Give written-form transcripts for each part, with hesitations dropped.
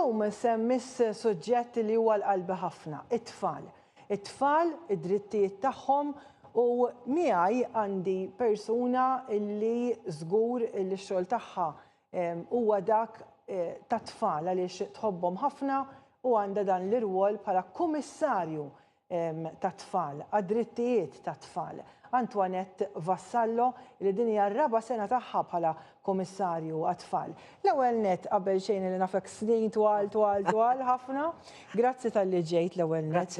Illum semmis suġġett li huwa l-qalbi ħafna, it-tfal. It-tfal, id-drittijiet tagħhom u miegħi għandi persuna li żgur li x-xogħol tagħha huwa dak tat-tfal għaliex tħobbhom ħafna u għandha dan l-irwol bħala kummissarju tat-tfal, għad-drittijiet tat-tfal. Antoinette Vassallo li din hija r-raba' sena tagħha bħala kummissarju għat-tfal. L-ewwel nett qabel xejn li nafek snin twal ħafna. Grazzi tal-li ġejt l-ewwel nett.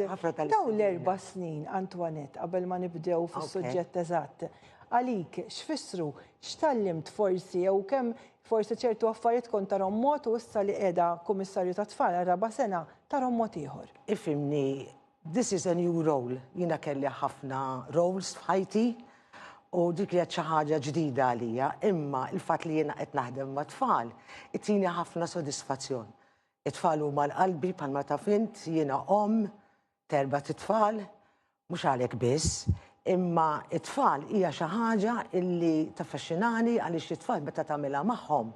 Dawn l-4 snin, Antoinette, qabel ma nibdew fis-suġġett eżatt. Għalik, x'fissru, x'tallimt forsi jew kemm forsi ċertu affarijiet kont tarhom mod u issa li qiegħda kummissarju tat-tfal għar-raba' sena tarhom mod ieħor. Ifhimni, this is a new role. Jiena kelli ħafna roles f'ħajti u dik li xi ħaġa ġdida għalija, imma il-fatt li jiena qed naħdem ma' tfal ittini ħafna sodisfazzjon. It-tfal huma l-qalbi bħalma taf int, jiena terba' tfal, mhux għalhekk biss, imma it-tfal hija xi ħaġa illi taffaxxinani għaliex it-tfal meta tagħmilha magħhom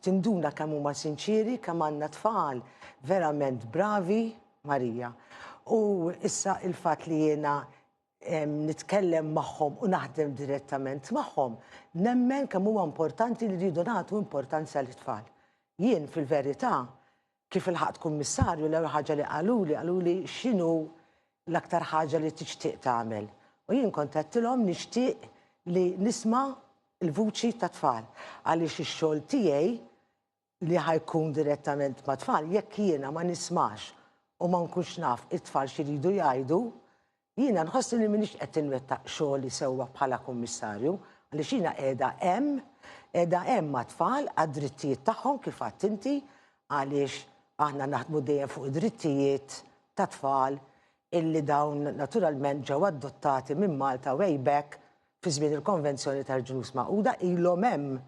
tinduna kemm huma sinċiri, kemm għandna tfal verament bravi, Marija. U issa il-fatt li jiena nitkellem magħhom u naħdem direttament magħhom, nemmen kemm huwa importanti li rridu nagħtu importanza lit-tfal. Jien fil-verità kif ilħaqt kummissarju l-ewwel ħaġa li qaluli x'inhu l-aktar ħaġa li tixtieq tagħmel. U jien kont għedtilhom nixtieq li nisma' il-vuċi ta' tfal għaliex ix-xogħol tiegħi li ħajkun direttament ma' tfal jekk jiena ma nismax u ma nkunx naf it-tfal x'iridu jgħidu, jiena nħossi li m'iniex qed inwettaq xogħol li sewwa bħala kummissarju għaliex jiena qiegħda hemm ma' tfal għad-drittijiet tagħhom kif għadt inti għaliex aħna naħdmu dejjem fuq id-drittijiet ta' tfal illi dawn naturalment ġew adottati minn Malta way back fi żmien il-Konvenzjoni tal-Ġnus Magħquda ilhom hemm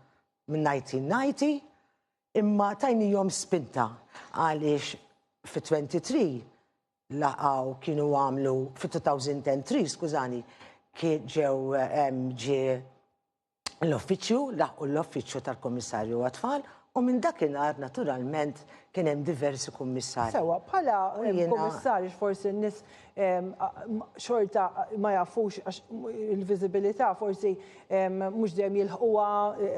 minn 1990 imma tajnihom spinta għaliex fi-23 laqgħu kienu għamlu fi-2003 skużani ġie l-uffiċċju laqqu l-uffiċċju tal-Kummissarju għat-tfal u minn dakinhar naturalment kien hemm diversi kummissarji. Sewwa, bħala kummissarju forsi n-nies xorta ma jafux il-viżibilità forsi mhux dejjem jilħquha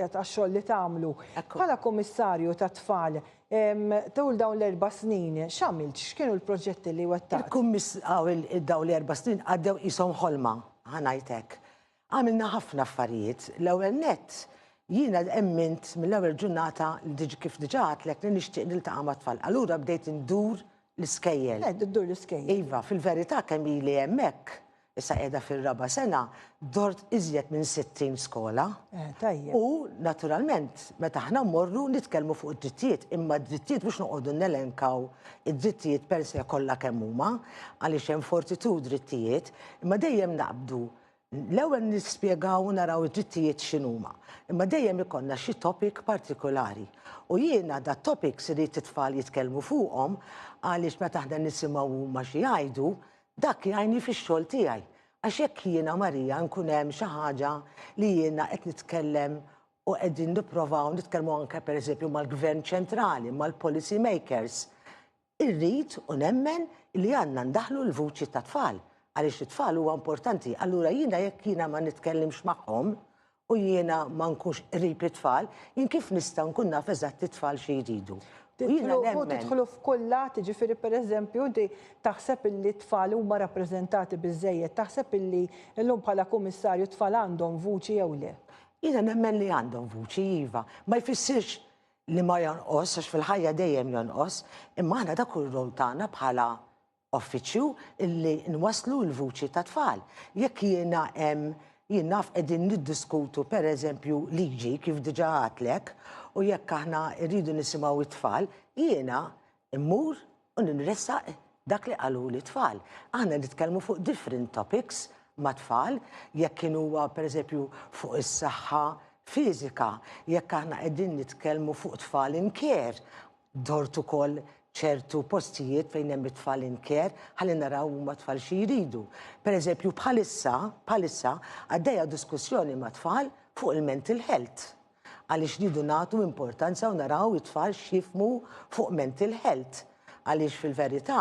għax-xogħol li tagħmlu. Bħala kummissarju tat-tfal, tul dawn l-4 snin, x'għamilt, x'kienu l-proġetti li wettaqt? Dawn l-4 snin għaddew qishom ħolma, ħanajtek. Għamilna ħafna affarijiet. L-ewwel nett jiena emmint mill-ewwel ġurnata kif diġà għadlek li nixtieq niltaqa' ma' tfal. Allura bdejt indur l-iskejjel. Ddur l-iskejjel. Iva, fil-verità kemm ili hemmhekk, issa qiegħda fir-raba' sena, dort iżjed minn 60 skola. Tajjeb. U naturalment meta aħna mmorru nitkellmu fuq id-drittijiet, imma d-drittijiet mhux noqogħdu nelenkaw id-drittijiet per se kollha kemm huma, għaliex hemm 42 drittijiet, imma dejjem naqbdu l-ewwel nispjegaw u naraw id-drittijiet x'inhuma. Imma dejjem ikollna xi topic partikolari. U jiena da topics li t-tfal jitkellmu fuqhom għaliex meta aħna nisimgħu huma xi jgħidu, dak jgħinni fix-xogħol tiegħi. Għax jekk jiena Marija nkun hemm xi ħaġa li jiena qed nitkellem u qegħdin nipprovaw nitkellmu anke pereżempju mal-Gvern ċentrali, mal-policy makers. Irrid u nemmen li għandna ndaħlu l-vuċi ta' tfal. Għaliex it-tfal huwa importanti. Allura jiena jekk jiena ma nitkellimx magħhom u jiena ma nkunx qrib it-tfal, jien kif nista' nkun naf eżatt it-tfal xi jridu. Tidħlu f'kull lat, ġifieri pereżempju inti taħseb illi t-tfal huma rappreżentati biżżejjed, taħseb illi llum bħala kummissarju tfal għandhom vuċi jew le? Jiena nemmen li għandhom vuċi iva, ma jfissirx li ma jonqos għax fil-ħajja dejjem jonqos, imma aħna dak ir-rol tagħna bħala uffiċċju illi nwaslu l-vuċi ta' tfal. Jekk jien naf qegħdin niddiskutu pereżempju liġi kif diġà għadlek u jekk aħna rridu nisimgħu it-tfal, jiena immur u ninressaq dak li qalu l-tfal. Aħna nitkellmu fuq different topics ma' tfal, jekk kien huwa pereżempju fuq is-saħħa fiżika, jekk aħna qegħdin nitkellmu fuq tfal in care, dort ukoll ċertu postijiet fejn hemm it-tfal in care ħalli naraw huma tfal xi jridu. Pereżempju bħalissa għaddejja diskussjoni ma' tfal fuq il-mental health. għaliex ridu nagħtu importanza u naraw it-tfal x'jifhmu fuq mental health. Għaliex fil-verità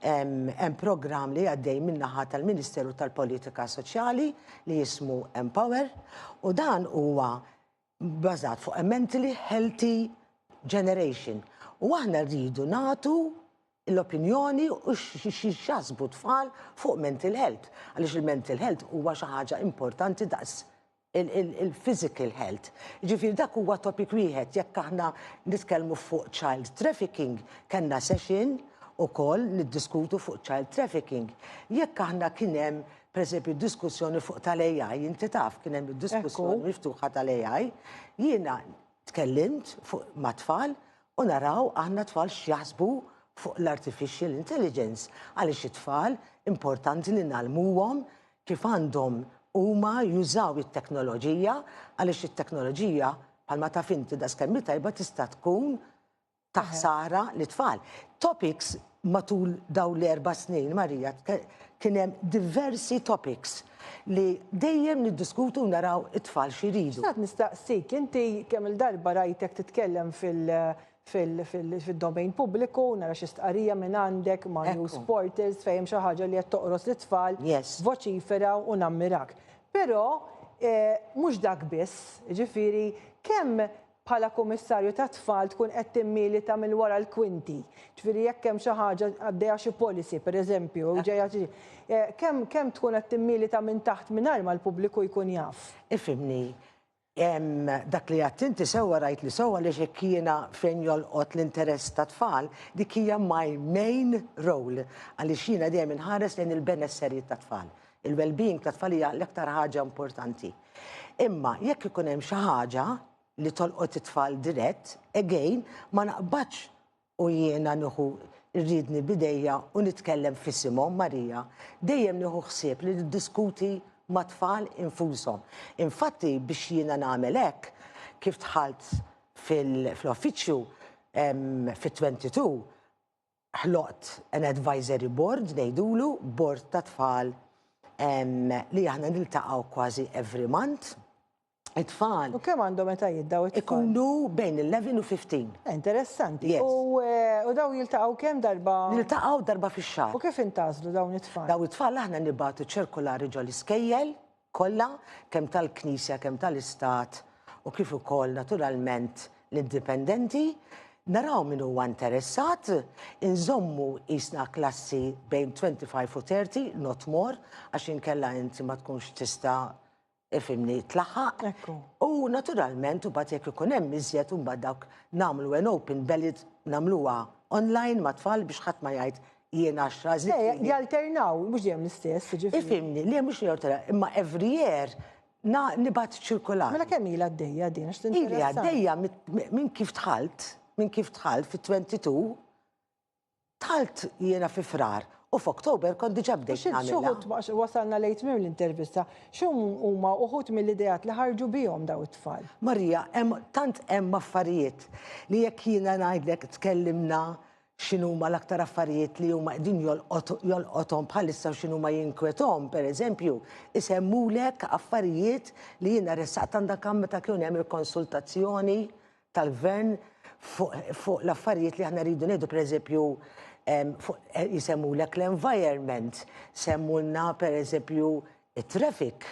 hemm programm li għaddej min-naħa tal-Ministeru tal-Politika Soċjali li jismu Empower u dan huwa bbażat fuq a mentally healthy generation. U aħna rridu nagħtu l-opinjoni u x'jaħsbu tfal fuq mental health. Għaliex il-mental health huwa xi ħaġa importanti daqs il-physical health. Ġifieri dak huwa topic wieħed jekk aħna nitkellmu fuq child trafficking, kellna session ukoll niddiskutu fuq child trafficking. Jekk aħna kien hemm pereżempju diskussjoni fuq tal-AI, inti taf kien hemm diskussjoni miftuħa tal-AI, jiena tkellimt fuq ma' tfal u naraw aħna tfal x'jaħsbu fuq l-artificial intelligence. Għaliex it-tfal importanti li nagħlmuhom kif għandhom huma jużaw it-teknoloġija għaliex it-teknoloġija bħalma taf inti da skemmi tajba tista' tkun taħsara l-tfal. Topics matul daw l-4 snin, Marija, kien hemm diversi topics li dejjem niddiskutu u naraw it-tfal x'iridu. X'naqt nistaqsik, inti kemm il-darba rajtek titkellem fil-domain pubbliku, nara xi stqarrija minn għandek ma' news portals fejn xi ħaġa li qed toqros l-tfal, voċifera u nammirak. Però mhux dak biss, ġifieri kemm bħala kummissarju ta' tfal tkun qed timmilita minn wara l-kwinti. Ġifieri jekk hemm xi ħaġa għaddejja xi policy pereżempju, kemm tkun qed timmilita minn taħt mingħajr ma l-pubbliku jkun jaf. Ifhimni, dak li għadt inti sewwa rajt li sewwa li hekk jiena fejn jolqot l-interess ta' tfal, dik hija my main role għaliex jiena dejjem inħares lejn il-benesseri ta' tfal. Il-well-being ta' tfal hija l-aktar ħaġa importanti. Imma jekk ikun hemm xi ħaġa li tolqot it-tfal dirett, again, ma naqbadx u jiena nieħu rridni bidejja u nitkellem fissimhom Marija, dejjem nieħu ħsieb li niddiskuti ma' tfal infushom. Infatti biex jiena nagħmel hekk, kif dħalt fl-uffiċċju fit-22, ħloqt an advisory board, ngħidulu, board ta' tfal li aħna niltaqgħu kważi every month. It-tfal. U kemm għandhom meta jiddaw it-tfal? Ikunu bejn 11 u 15. Interessanti. U daw jiltaqgħu kemm darba? Niltaqgħu darba fix-xahar. U kif intażlu dawn it-tfal? Daw it-tfal aħna nibagħtu ċirkolari ġol iskejjel kollha kemm tal-Knisja kemm tal-Istat u kif ukoll naturalment l-indipendenti. Naraw min huwa interessat, inżommu qisna klassi bejn 25 u 30, not more, għax inkella inti ma tkunx tista' ifimni tlaħħaq. U naturalment u bagħad jekk ikun hemm iżjed u mbagħad dawk nagħmlu an open ballot nagħmluha online ma' tfal biex ħadd ma jgħid jiena 10 żid. Jalternaw, mhux dejjem l-istess, ġifieri. Ifhimni, li mhux jalternaw, imma every year nibgħat ċirkolari. Mela kemm ilha għaddejja din għax tinteressa. Ilha għaddejja minn kif tħalt fit-22 tħalt jiena fi frar. U f'Oktober kont diġà bdejt nagħmilha. Xuħut wasalna lejt minn l-intervista, huma uħut mill-idejat li ħarġu bihom daw it-tfal? Marija, tant hemm affarijiet li jekk jiena ngħidlek tkellimna x'inhuma l-aktar affarijiet li huma qegħdin jolqothom bħalissa u x'inhuma jinkwethom, pereżempju, isemmulek affarijiet li jiena ressaqt għandek meta kien hemm il-konsultazzjoni tal-gvern fuq l-affarijiet li aħna rridu ngħidu pereżempju jisemmulek l-environment, semmulna per eżempju il-traffic,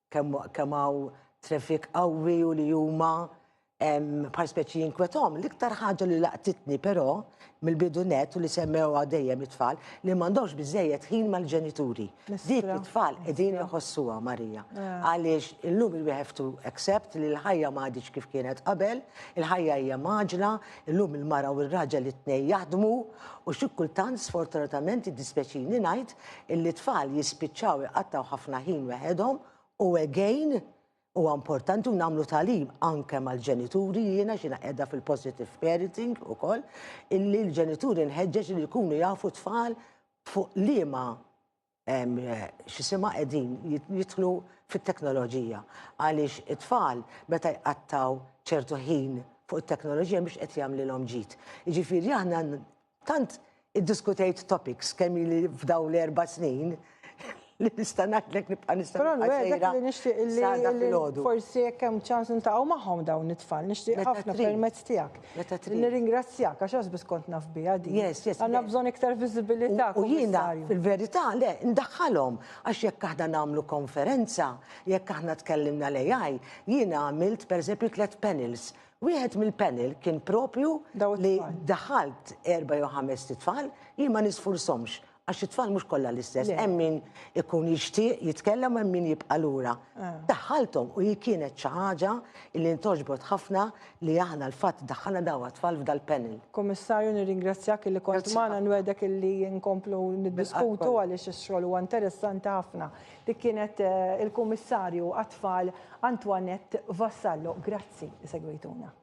kemm hawn traffic qawwi u li huma bħal speċi jinkwetom. L-iktar ħaġa li laqtitni però mill-bidunet u li semmew dejjem it-tfal li m'għandhomx biżejjed ħin mal-ġenituri. Dik it-tfal qegħdin iħossuha Marija. Għaliex illum we have to accept li l-ħajja m'għadix kif kienet qabel, il-ħajja hija maġla, illum il-mara u r-raġel it-tnejn jaħdmu u xi kultant sfortunatament iddispeċini ngħid illi t-tfal jispiċċaw iqattaw ħafna ħin weħedhom u again huwa importanti u nagħmlu tagħlim anke mal-ġenituri jiena xina qiegħda fil-positive parenting ukoll illi l-ġenituri nħeġġeġ li jkunu jafu tfal fuq liema x'isima qegħdin jidħlu fit-teknoloġija għaliex it-tfal meta jqattaw ċertu ħin fuq it-teknoloġija biex qed jagħmlilhom ġid. Jiġifieri aħna tant iddiskutejt topics kemm li f'dawn l-4 snin li nista' ngħidlek nibqa' nista' Però nwedek li nixtieq sada li filgħodu. forsi jekk hemm ċans intaqgħu magħhom dawn it-tfal, nixtieq Meta ħafna trid. permezz tiegħek. Meta trid. Nirringrazzjak għax biss kont naf biha din. Yes, yes, Għandna yes. bżonn iktar viżibilità. U jiena Kummissarju. fil-verità le ndaħħalhom għax jekk aħna nagħmlu konferenza, jekk aħna tkellimna l-AI, jiena għamilt pereżempju 3 panels. Wieħed mill-panel kien propju Daw li it-tfal. daħalt 4 jew 5 tfal jien ma nisfursomx għax it-tfal mhux kollha l-istess. Le. Hemm min ikun jixtieq jitkellem hemm min jibqa' lura. Daħħalthom u hi kienet xi ħaġa li ntoġbod ħafna li aħna l-fatt daħħalna daw tfal f'dal-panel. Kommissarju, nirringrazzjak li kont Grazzi magħna ħafna. nwedek li nkomplu niddiskutu Bil-qatt għaliex ix-xogħol huwa interessanti ħafna. Dik kienet il-Kummissarju għat-tfal Antoinette Vassallo. Grazzi li segwejtuna.